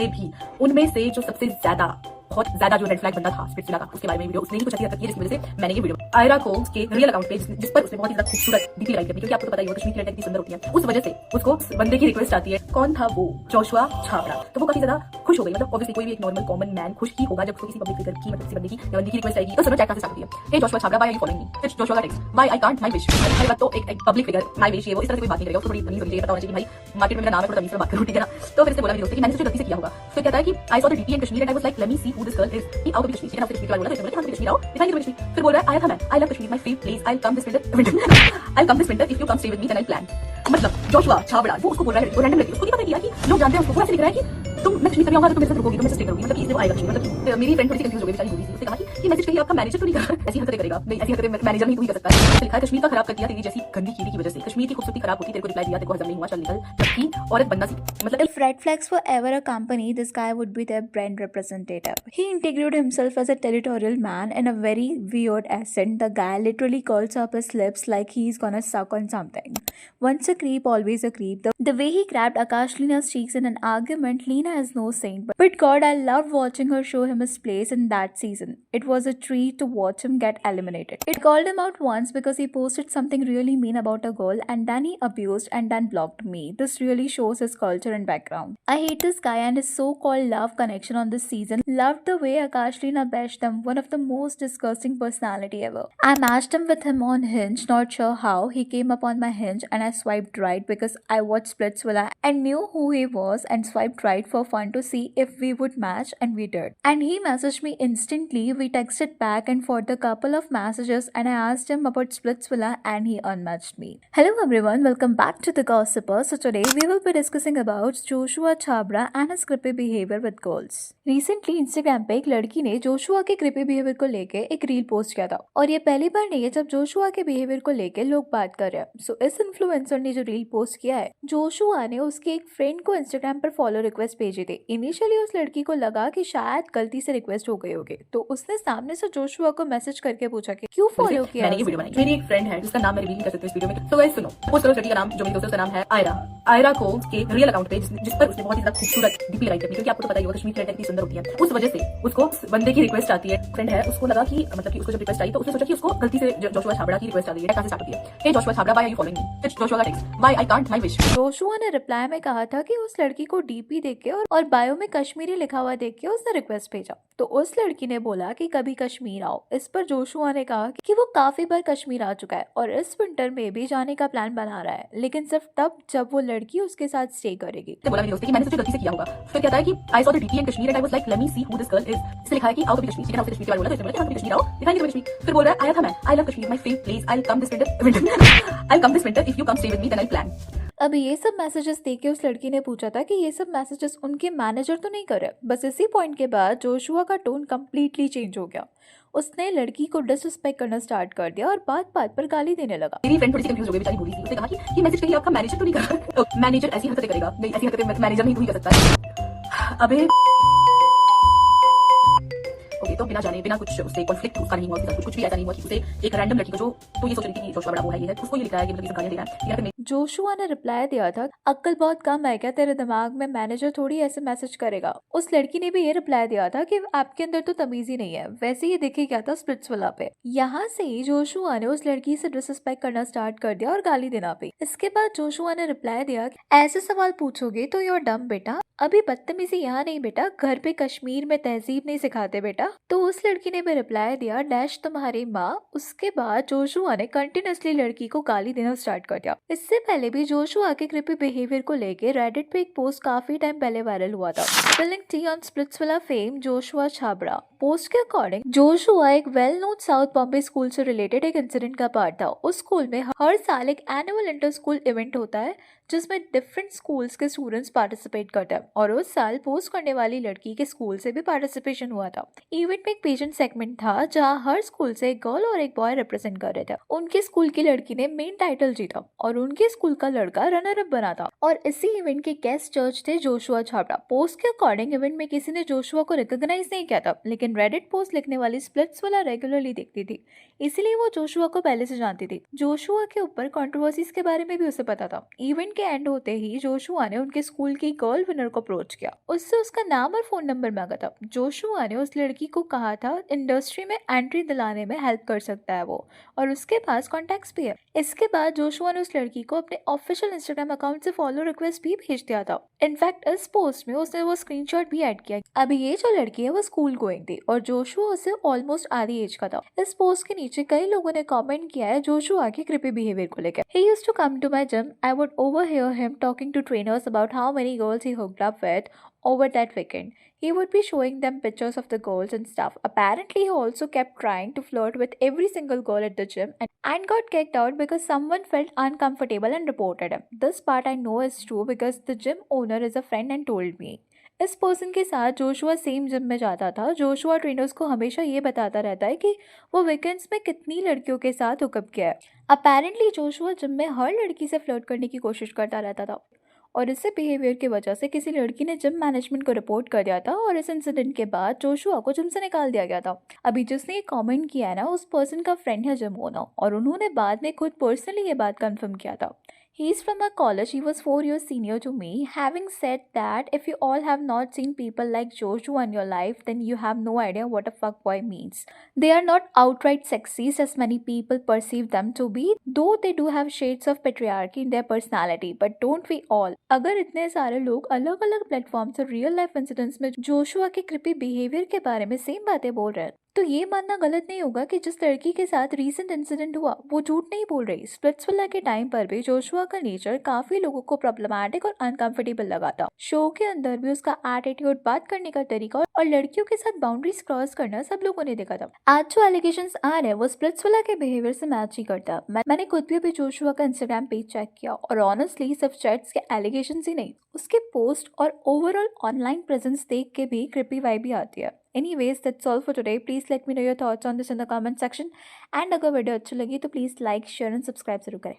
भी उनमें से जो सबसे बहुत ज्यादा जो रेड फ्लैग बंदा था स्पिट्सविला का, उसके बारे में वीडियो उसने ही कुछ अच्छी हद तक की, जिसकी वजह से मैंने ये वीडियो आयरा कोल्स के रियल अकाउंट पे जिस पर उसने बहुत ही ज्यादा खूबसूरत डीपी लगाई थी, क्योंकि आपको तो पता ही होगा कश्मीर की लड़कियां कितनी सुंदर होती हैं। उस वजह से उसको बंदे की रिक्वेस्ट आती है। कौन था वो? जोशुआ छाबड़ा। तो वो काफी ज्यादा खुश हो गई। मतलब ऑब्वियसली कोई भी एक नॉर्मल कॉमन मैन खुश ही होगा जब उसको किसी पब्लिक फिगर की, मतलब किसी बंदे की या बंदी की रिक्वेस्ट आएगी। तो सुनो चैट कैसे स्टार्ट होती है। Hey Joshua Chhabra, why are you following me? फिर जोशुआ का text, why I can't, my wish. हर बात तो एक पब्लिक फिगर, माय विश, ये वो इस तरह से कोई बात नहीं करेगा। उसको थोड़ी तमीज होनी चाहिए, पता होना चाहिए कि भाई मार्केट में मेरा नाम है, थोड़ा तमीज से बात करो, ठीक है ना। तो फिर से बोला मेरे दोस्त कि मैंने सोचा गलती से किया होगा। फिर कहता है कि I saw the DP in Kashmir and I was like let me see who this girl is. He out of Kashmir, ठीक है ना। फिर कश्मीर वाला बोला, तो बोला कश्मीर आओ, दिखाएंगे तुम्हें कश्मीर। फिर बोल रहा है आया था मैं, I love Kashmir, my favourite place, I will come this winter I come this winter if you come stay with me then I plan. मतलब जोशुआ छाबड़ा वो उसको बोल रहा है, वो रैंडम लड़की, उसको नहीं पता किया कि लोग जानते हैं उसको, वो ऐसे लिख रहा है कि तुम मैं कश्मीर कभी आऊंगा तो तुम मेरे साथ रुकोगी, तुम मेरे साथ स्टे करोगी, मतलब कि इसलिए वो आएगा कश्मीर। मतलब मेरी फ्रेंड थोड़ी सी कंफ्यूज हो गई बेचारी, बोली उसने कहा कि ये मैसेज कहीं आपका मैनेजर तो नहीं कर रहा, ऐसी हरकतें करेगा नहीं, ऐसी हरकतें मैनेजर नहीं कर सकता है। लिखा है कश्मीर का खराब कर दिया तेरी जैसी गंदी कीड़ी की वजह से, कश्मीर की खूबसूरती खराब होती, तेरे को रिप्लाई दिया, तेरे को हजम नहीं हुआ, चल निकल, जबकि औरत बनना सीख। मतलब If Red Flags were ever a company, this guy would be their brand representative. He integrated himself as a territorial man in a very weird accent. The guy literally curls up his lips like he's gonna suck on something. Once a creep, always a creep. The way he grabbed Akash Leena's cheeks in an argument, Leena is no saint. But God, I loved watching her show him his place in that season. It was a treat to watch him get eliminated. It called him out once because he posted something really mean about a girl and then he abused and then blocked me. This really shows his culture and background. I hate this guy and his so-called love connection on this season. Loved the way Akash Leena bashed them, one of the most disgusting personality ever. I matched him with him on Hinge, not sure how. He came up on my Hinge and I swiped right because I watched Splitsvilla and knew who he was and swiped right for fun to see if we would match, and we did. And he messaged me instantly. We texted back and forth a couple of messages and I asked him about Splitsvilla and he unmatched me. Hello everyone, welcome back to The Gossiper. So today we will be discussing about Joshua Chabra and his creepy behavior with girls. Recently Instagram पे एक लड़की ने Joshua के creepy behavior को लेके एक reel post किया था और ये पहली बार नहीं है जब जोशुआ के बिहेवियर को लेके लोग बात कर रहे हैं। सो इस इन्फ्लुएंसर ने जो रील पोस्ट किया है, जोशुआ ने उसके एक फ्रेंड को इंस्टाग्राम पर फॉलो रिक्वेस्ट भेजी थी। इनिशियली उस लड़की को लगा कि शायद गलती से रिक्वेस्ट हो गई होगी, तो उसने सामने से जोशुआ को मैसेज करके पूछा कि क्यों फॉलो किया। मैंने ये वीडियो बनाई, मेरी एक फ्रेंड है जिसका नाम मैं रिवील नहीं कर सकती इस वीडियो में। तो गाइस सुनो, उस लड़की का नाम, जो मेरी दोस्त है, उसका नाम है आयरा। आयरा को के रियल अकाउंट पे जिस पर उसने बहुत ही ज्यादा खूबसूरत डीपी लगाई थी, क्योंकि आपको तो पता ही होगा कश्मीर की लड़कियां कितनी सुंदर होती हैं। उस वजह से उसको बंदे की रिक्वेस्ट आती है, फ्रेंड है, उसको लगा कि मतलब कि उसको जब रिक्वेस्ट आई तो उसने सोचा कि उसको गलती से जोशुआ छाबड़ा की रिक्वेस्ट आ गई है। कैसे स्टार्ट होती है, hey Joshua Chhabra, why are you following me? फिर जोशुआ का text, why I can't, my wish. Joshua ने रिप्लाई में कहा था कि उस लड़की को डीपी देख के और बायो में कश्मीरी लिखा हुआ देख के उसने रिक्वेस्ट भेजा, तो उस लड़की ने बोला कि कभी कश्मीर आओ। इस पर जोशुआ ने कहा कि वो काफी बार कश्मीर आ चुका है और इस विंटर में भी जाने का प्लान बना रहा है, लेकिन सिर्फ तब जब वो लड़की उसके साथ स्टे करेगी। तो बोला मेरे दोस्त कि मैंने सोचा गलती से किया होगा। फिर कहता है कि I saw the DP in Kashmir and I was like let me see who this girl is. इसने लिखा है कि आउट ऑफ कश्मीर, ठीक है ना। फिर कश्मीर के बारे में बोला, तो इसने बोला कश्मीर आओ, दिखाएंगे तुम्हें कश्मीर। फिर बोल रहा है आया था मैं, I love Kashmir, my favourite place, I will come this winter if you come stay with me then I plan. अब ये सब मैसेजेस देख के उस लड़की ने पूछा था कि ये सब मैसेजेस उनके मैनेजर तो नहीं कर रहे। बस इसी पॉइंट के बाद जोशुआ का टोन कम्प्लीटली चेंज हो गया। उसने लड़की को डिसरिस्पेक्ट करना स्टार्ट कर दिया और बात बात पर गाली देने लगा। मेरी फ्रेंड थोड़ी सी कंफ्यूज हो गई बेचारी, बोली उसने कहा कि ये मैसेज कहीं आपका मैनेजर तो नहीं कर रहा। मैनेजर ऐसी हरकतें करेगा नहीं, ऐसी हरकतें मैनेजर नहीं कर सकता है। अबे ओके, तो बिना जाने बिना कुछ उससे कॉन्फ्लिक्ट उसका नहीं हुआ, कुछ भी ऐसा नहीं हुआ कि उसे एक रैंडम लड़की को जो तो ये सोच रही थी कि जोशुआ बड़ा वो है, ये है, उसको ये लिखा है कि मतलब ये गालियां दे रहा है। जोशुआ ने रिप्लाई दिया था, अक्ल बहुत कम है क्या तेरे दिमाग में, मैनेजर थोड़ी ऐसे मैसेज करेगा। उस लड़की ने भी ये रिप्लाई दिया था कि आपके अंदर तो तमीज ही नहीं है। वैसे ये देखे क्या था स्प्लिट्सविला पे। यहाँ से ही जोशुआ ने उस लड़की से डिसरिस्पेक्ट करना स्टार्ट कर दिया और गाली देना भी। इसके बाद जोशुआ ने रिप्लाई दिया, ऐसे सवाल पूछोगे तो यूर डम बेटा, अभी बदतमीजी यहाँ नहीं बेटा, घर पे कश्मीर में तहजीब नहीं सिखाते बेटा। तो उस लड़की ने भी रिप्लाई दिया, डैश तुम्हारी माँ। उसके बाद जोशुआ ने कंटिन्यूसली लड़की को गाली देना स्टार्ट कर दिया। इससे पहले भी जोशुआ के क्रिपी बिहेवियर को लेके रेडिट पे एक पोस्ट काफी टाइम पहले वायरल हुआ था, spilling T on Splitsvilla fame Joshua Chhabra. Post के अकॉर्डिंग जोशुआ एक well known south Bombay school से रिलेटेड एक इंसिडेंट का पार्ट था। उस स्कूल में हर साल एक एनुअल इंटर स्कूल इवेंट होता है जिसमें डिफरेंट स्कूल्स के स्टूडेंट्स पार्टिसिपेट करते हैं और उस साल पोस्ट करने वाली लड़की के स्कूल से भी पार्टिसिपेशन हुआ था। इवेंट में एक पेजेंट सेगमेंट था जहां हर स्कूल से एक गर्ल और एक बॉय रिप्रेजेंट कर रहे थे। उनके स्कूल की लड़की ने मेन टाइटल जीता और उनके उनके स्कूल का लड़का रनर अप बना था और इसी इवेंट के गेस्ट जज थे जोशुआ छाबड़ा। पोस्ट के अकॉर्डिंग इवेंट में किसी ने जोशुआ को रिकॉग्नाइज नहीं किया था, लेकिन रेडिट पोस्ट लिखने वाली स्प्लिट्सविला रेगुलरली देखती थी, इसीलिए वो जोशुआ को पहले से जानती थी। जोशुआ के ऊपर कंट्रोवर्सीज के बारे में भी उसे पता था। इवेंट के एंड होते ही जोशुआ ने उनके स्कूल की गर्ल विनर को अप्रोच किया, उससे उसका नाम और फोन नंबर मांगा था। जोशुआ ने उस लड़की को कहा था इंडस्ट्री में एंट्री दिलाने में हेल्प कर सकता है वो, और उसके पास कॉन्टैक्ट्स भी है। इसके बाद जोशुआ ने उस लड़की को अपने ऑफिशियल इंस्टाग्राम अकाउंट से फॉलो रिक्वेस्ट भी भेज दिया था। इनफैक्ट इस पोस्ट में उसने वो स्क्रीनशॉट भी ऐड किया। अभी ये जो लड़की है वो स्कूल गोइंग थी और जोशुआ उससे ऑलमोस्ट आधी एज का था। इस पोस्ट के नीचे कई लोगों ने कमेंट किया है जोशुआ के क्रिपी बिहेवियर को लेकर। He used to come to my gym. I would overhear him talking to trainers about how many girls he hooked up with over that weekend. He would be showing them pictures of the girls and stuff. Apparently, he also kept trying to flirt with every single girl at the gym and got kicked out because someone felt uncomfortable and reported him. This part I know is true because the gym owner is a friend and told me. इस person के साथ Joshua same gym में जाता था। Joshua trainers को हमेशा ये बताता रहता है कि वो वीकेंड्स में कितनी लड़कियों के साथ हुकअप किया है। अपेरेंटली जोशुआ जिम में हर लड़की से फ्लर्ट करने की कोशिश करता रहता था और इसी बिहेवियर की वजह से किसी लड़की ने जिम मैनेजमेंट को रिपोर्ट कर दिया था और इस इंसिडेंट के बाद जोशुआ को जिम से निकाल दिया गया था। अभी जिसने ये कमेंट किया है ना, उस पर्सन का फ्रेंड है जिम ओनर और उन्होंने बाद में खुद पर्सनली ये बात कंफर्म किया था। He is from our college. He was 4 years senior to me. Having said that, if you all have not seen people like Joshua in your life, then you have no idea what a fuckboy means. They are not outright sexist as many people perceive them to be, though they do have shades of patriarchy in their personality. But don't we all? अगर इतने सारे लोग अलग अलग platform से real life incidents में Joshua के creepy behaviour के बारे में सेम बातें बोल रहे हैं, तो ये मानना गलत नहीं होगा कि जिस लड़की के साथ रीसेंट इंसिडेंट हुआ वो झूठ नहीं बोल रही। स्प्लिट्सविला के टाइम पर भी जोशुआ का नेचर काफी लोगों को प्रॉब्लमैटिक और अनकंफर्टेबल लगा था। शो के अंदर भी उसका एटीट्यूड, बात करने का तरीका और लड़कियों के साथ बाउंड्रीज क्रॉस करना सब लोगों ने देखा था। आज जो एलिगेशंस आ रहे हैं वो स्प्लिट्सविला के बिहेवियर से मैच ही करता है। मैंने खुद भी अभी जोशुआ का इंस्टाग्राम पेज चेक किया और ऑनेस्टली सिर्फ चैट्स के एलिगेशंस ही नहीं, उसके पोस्ट और ओवरऑल ऑनलाइन प्रेजेंस देख के भी क्रिपी वाइब भी आती है। Anyways, that's all for today. Please let me know your thoughts on this in the comment section. And अगर वीडियो अच्छी लगी तो please like, share and subscribe जरूर करें।